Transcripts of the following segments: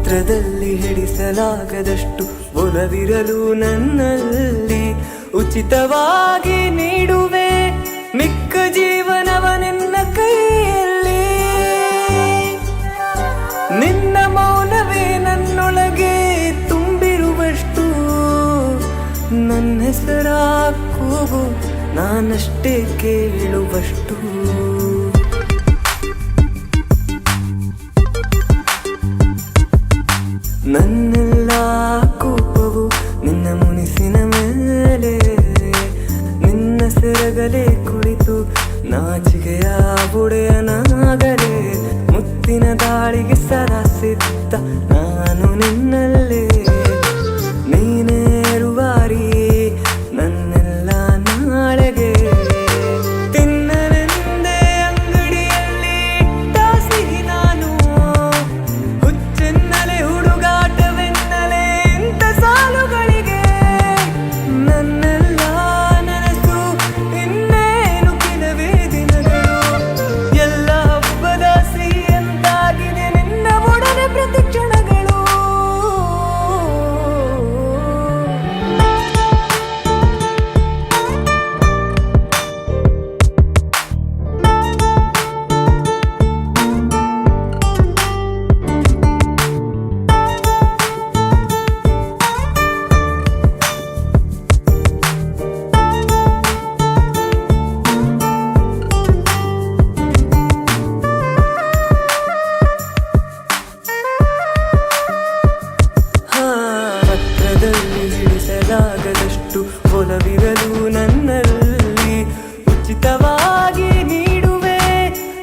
ಪತ್ರದಲ್ಲಿ ಹಿಡಿಸಲಾಗದಷ್ಟು ಒಲವಿರಲು ನನ್ನಲ್ಲಿ ಉಚಿತವಾಗಿ ನೀಡುವೆ ಮಿಕ್ಕ ಜೀವನವ ನಿನ್ನ ಕೈಯಲ್ಲಿ. ನಿನ್ನ ಮೌನವೇ ನನ್ನೊಳಗೆ ತುಂಬಿರುವಷ್ಟು ನನ್ನ ಹೆಸರ ಕೂಗು ನಾನಷ್ಟೇ ಕೇಳುವಷ್ಟು. ನನ್ನೆಲ್ಲ ಕೋಪವು ನಿನ್ನ ಮುನಿಸಿನ ಮೇಲೆ, ನಿನ್ನ ಸೆರಗಲೆ ಕುಳಿತು ನಾಚಿಕೆಯ ಬುಡೆಯನಾಗಲೇ. ಮುತ್ತಿನ ದಾಳಿಗೆ ಸರಸಿದ್ದ ನಾನು ನಿನ್ನಲ್ಲೇ, ನೀನೇ ರೂವಾರಿ ನನ್ನೆಲ್ಲ ನಾಳೆಗೆ. ತಿನ್ನಲೆಂದೇ ಅಂಗಡಿಯಲ್ಲಿ ಇಟ್ಟ ಸಿಹಿ ನಾನು, ಹುಚ್ಚೆನ್ನಲೆ ಹುಡುಗಾಟವೆನ್ನಲೆ ಇಂಥ ಸಾಲುಗಳಿಗೆ. ನನ್ನೆಲ್ಲ ನನಸು ಇನ್ನೇನು ಕೆಲವೇ ದಿನಗಳು, ಎಲ್ಲ ಹಬ್ಬದ ಸಿಹಿಯಂತಾಗಿದೆ ನಿನ್ನ ಒಡನೆ ಪ್ರತಿ ಕ್ಷಣಗಳು. ಪತ್ರದಲ್ಲಿ ಹಿಡಿಸಲಾಗದಷ್ಟು ಒಲವಿರಲು ನನ್ನಲ್ಲಿ ಉಚಿತವಾಗಿ ನೀಡುವೆ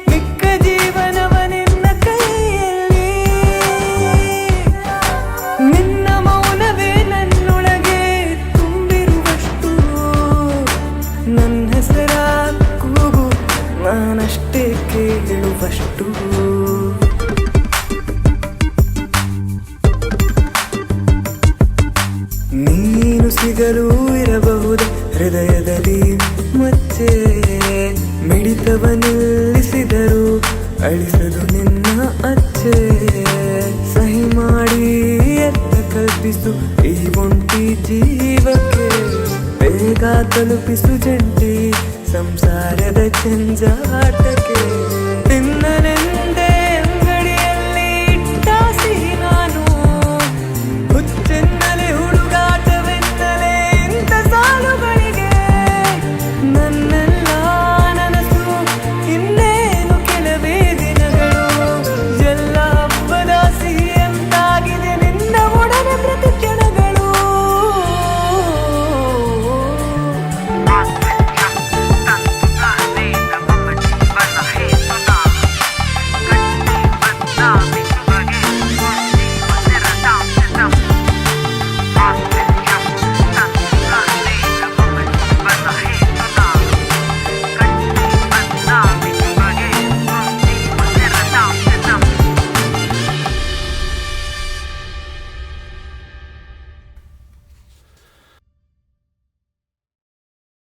ಮಿಕ್ಕ ಜೀವನವ ನಿನ್ನ ಕೈಯಲ್ಲಿ. ನಿನ್ನ ಮೌನವೇ ನನ್ನೊಳಗೆ ತುಂಬಿರುವಷ್ಟು ನನ್ನ ಹೆಸರ ಕೂಗು ನಾನಷ್ಟೇ ಕೇಳುವಷ್ಟು. ನೀನು ಸಿಗಲು ಇರಬಹುದು ಹೃದಯದಲ್ಲಿ ಮಚ್ಚೆ, ಮಿಡಿತವ ನಿಲ್ಲಿಸಿದರು ಅಳಿಸದು ನಿನ್ನ ಅಚ್ಚೆ. ಸಹಿ ಮಾಡಿ ಎತ್ತ ಕಲ್ಪಿಸು ಈ ಒಂಟಿ ಜೀವಕ್ಕೆ, ಬೇಗ ತಲುಪಿಸು ಜಂಟಿ ಸಂಸಾರದ ಜಂಜಾಟಕ್ಕೆ.